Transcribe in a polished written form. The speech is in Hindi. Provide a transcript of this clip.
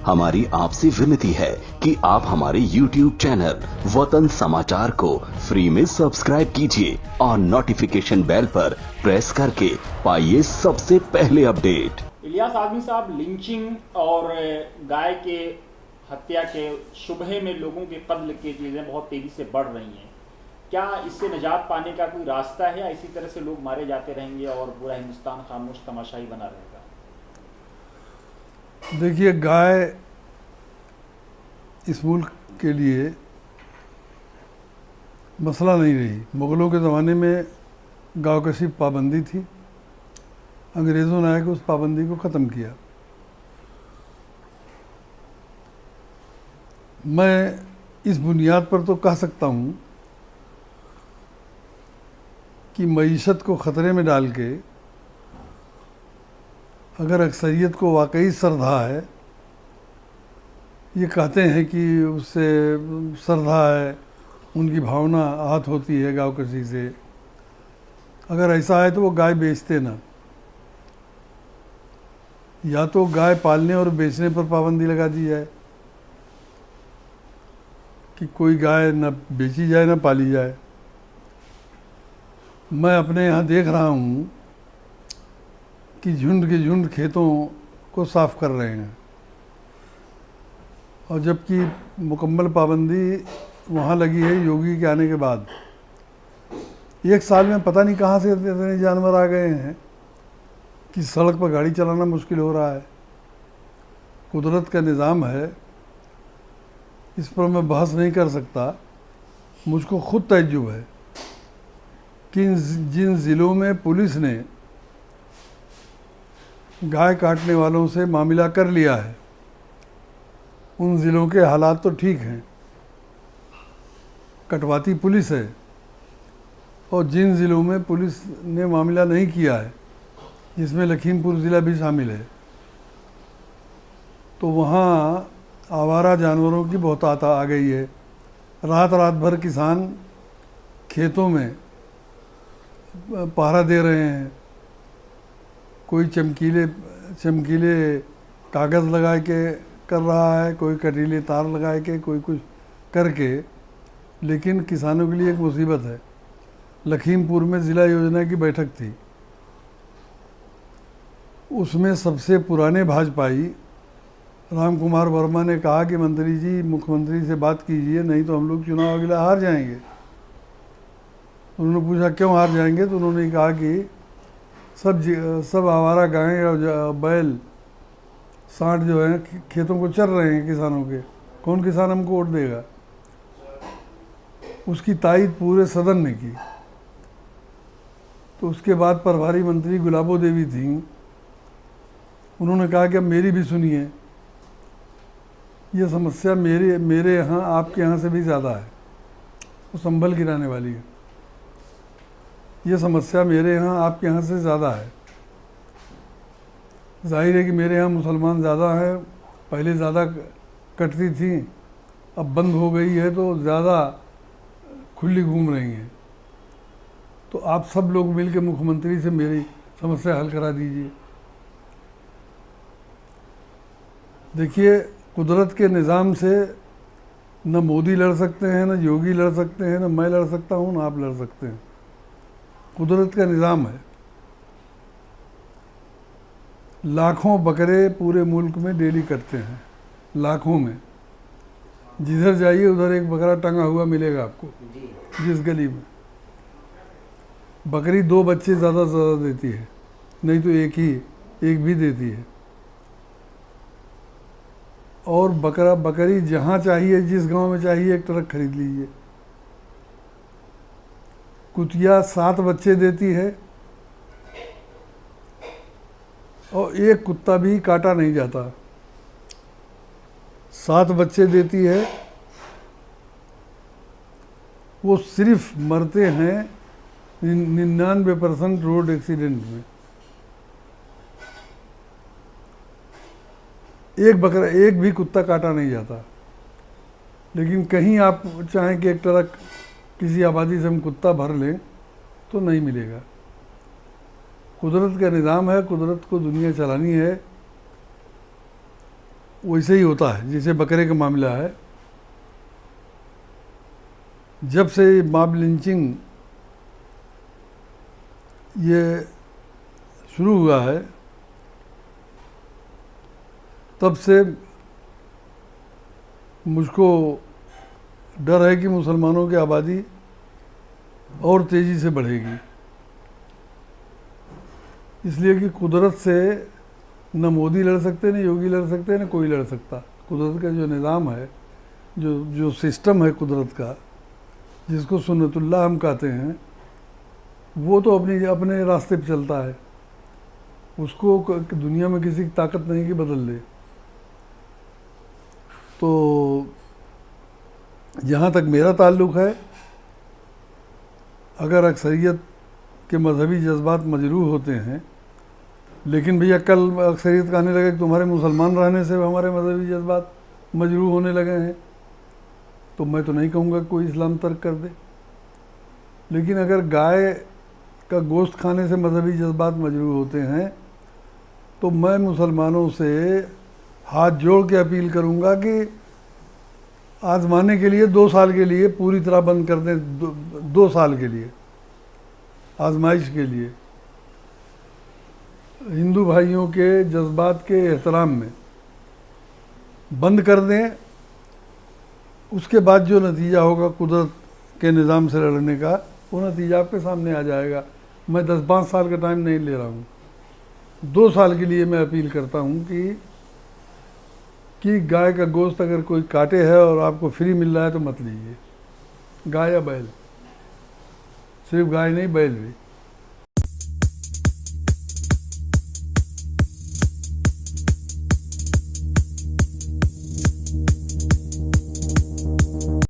हमारी आपसे विनती है कि आप हमारे YouTube चैनल वतन समाचार को फ्री में सब्सक्राइब कीजिए और नोटिफिकेशन बेल पर प्रेस करके पाइए सबसे पहले अपडेट। इलियास आज़मी साहब, लिंचिंग और गाय के हत्या के शुबहे में लोगों के कत्ल की चीज़ें बहुत तेज़ी से बढ़ रही हैं। क्या इससे निजात पाने का कोई रास्ता है या इसी तरह से लोग मारे जाते रहेंगे और पूरा हिंदुस्तान खामोश तमाशाई बना रहेगा? देखिए, गाय इस मुल्क के लिए मसला नहीं रही। मुग़लों के ज़माने में गाँव कशी पाबंदी थी, अंग्रेज़ों ने आके उस पाबंदी को ख़त्म किया। मैं इस बुनियाद पर तो कह सकता हूँ कि मईशत को ख़तरे में डाल के अगर अक्सरियत को वाकई श्रद्धा है, ये कहते हैं कि उससे श्रद्धा है, उनकी भावना आहत होती है गाँव कशी से, अगर ऐसा है तो वो गाय बेचते ना। या तो गाय पालने और बेचने पर पाबंदी लगा दी जाए कि कोई गाय न बेची जाए न पाली जाए। मैं अपने यहाँ देख रहा हूँ कि झुंड के झुंड खेतों को साफ कर रहे हैं, और जबकि मुकम्मल पाबंदी वहाँ लगी है योगी के आने के बाद। एक साल में पता नहीं कहाँ से इतने जानवर आ गए हैं कि सड़क पर गाड़ी चलाना मुश्किल हो रहा है। कुदरत का निज़ाम है, इस पर मैं बहस नहीं कर सकता। मुझको खुद तअज्जुब है कि जिन ज़िलों में पुलिस ने गाय काटने वालों से मामला कर लिया है, उन ज़िलों के हालात तो ठीक हैं, कटवाती पुलिस है। और जिन ज़िलों में पुलिस ने मामला नहीं किया है, जिसमें लखीमपुर ज़िला भी शामिल है, तो वहाँ आवारा जानवरों की बहुतात आ गई है। रात रात भर किसान खेतों में पहरा दे रहे हैं। कोई चमकीले कागज़ लगा के कर रहा है, कोई कटीले तार लगा के, कोई कुछ करके, लेकिन किसानों के लिए एक मुसीबत है। लखीमपुर में ज़िला योजना की बैठक थी, उसमें सबसे पुराने भाजपाई राम कुमार वर्मा ने कहा कि मंत्री जी, मुख्यमंत्री से बात कीजिए, नहीं तो हम लोग चुनाव अगला हार जाएंगे। उन्होंने पूछा क्यों हार जाएंगे, तो उन्होंने कहा कि सब आवारा गायें और बैल सांड जो है खेतों को चर रहे हैं किसानों के, कौन किसान हमको वोट देगा। उसकी तायीद पूरे सदन ने की। तो उसके बाद प्रभारी मंत्री गुलाबो देवी थी, उन्होंने कहा कि अब मेरी भी सुनिए, ये समस्या मेरे यहाँ आपके यहाँ से भी ज़्यादा है। वो संभल गिराने वाली है। ये समस्या मेरे यहाँ आपके यहाँ से ज़्यादा है। जाहिर है कि मेरे यहाँ मुसलमान ज़्यादा हैं, पहले ज़्यादा कटती थी, अब बंद हो गई है तो ज़्यादा खुली घूम रही हैं। तो आप सब लोग मिलकर मुख्यमंत्री से मेरी समस्या हल करा दीजिए। देखिए, कुदरत के निज़ाम से न मोदी लड़ सकते हैं, न योगी लड़ सकते हैं, न मैं लड़ सकता हूँ, न आप लड़ सकते हैं। कुदरत का निज़ाम है। लाखों बकरे पूरे मुल्क में डेली कटते हैं, लाखों में। जिधर जाइए उधर एक बकरा टंगा हुआ मिलेगा आपको, जिस गली में। बकरी 2 बच्चे ज़्यादा से ज़्यादा देती है, नहीं तो एक भी देती है। और बकरी जहाँ चाहिए, जिस गांव में चाहिए, एक ट्रक खरीद लीजिए। कुतिया 7 बच्चे देती है और एक कुत्ता भी काटा नहीं जाता। 7 बच्चे देती है, वो सिर्फ मरते हैं 99% रोड एक्सीडेंट में। एक भी कुत्ता काटा नहीं जाता। लेकिन कहीं आप चाहें कि एक ट्रक किसी आबादी से हम कुत्ता भर लें तो नहीं मिलेगा। कुदरत का निज़ाम है, कुदरत को दुनिया चलानी है। वैसे ही होता है जैसे बकरे का मामला है। जब से मॉब लिंचिंग ये शुरू हुआ है तब से मुझको डर है कि मुसलमानों की आबादी और तेज़ी से बढ़ेगी, इसलिए कि कुदरत से न मोदी लड़ सकते, न योगी लड़ सकते, न कोई लड़ सकता। कुदरत का जो निज़ाम है, जो सिस्टम है कुदरत का, जिसको सुन्नतुल्लाह हम कहते हैं, वो तो अपने रास्ते पे चलता है। उसको दुनिया में किसी की ताकत नहीं कि बदल दे। तो जहाँ तक मेरा ताल्लुक़ है, अगर अक्सरियत के मजहबी जज्बात मजरूह होते हैं, लेकिन भैया कल अक्सरियत कहने लगे कि तुम्हारे मुसलमान रहने से हमारे मजहबी जज्बात मजरूह होने लगे हैं, तो मैं तो नहीं कहूँगा कोई इस्लाम तर्क कर दे। लेकिन अगर गाय का गोश्त खाने से मजहबी जज्बात मजरूह होते हैं, तो मैं मुसलमानों से हाथ जोड़ के अपील करूँगा कि आजमाने के लिए 2 साल के लिए पूरी तरह बंद कर दें। 2 साल के लिए आजमाइश के लिए हिंदू भाइयों के जज्बात के एहतराम में बंद कर दें। उसके बाद जो नतीजा होगा कुदरत के निज़ाम से लड़ने का, वो नतीजा आपके सामने आ जाएगा। मैं 10-5 साल का टाइम नहीं ले रहा हूँ, 2 साल के लिए मैं अपील करता हूँ कि गाय का गोश्त अगर कोई काटे है और आपको फ्री मिल रहा है तो मत लीजिए, गाय या बैल, सिर्फ गाय नहीं बैल भी।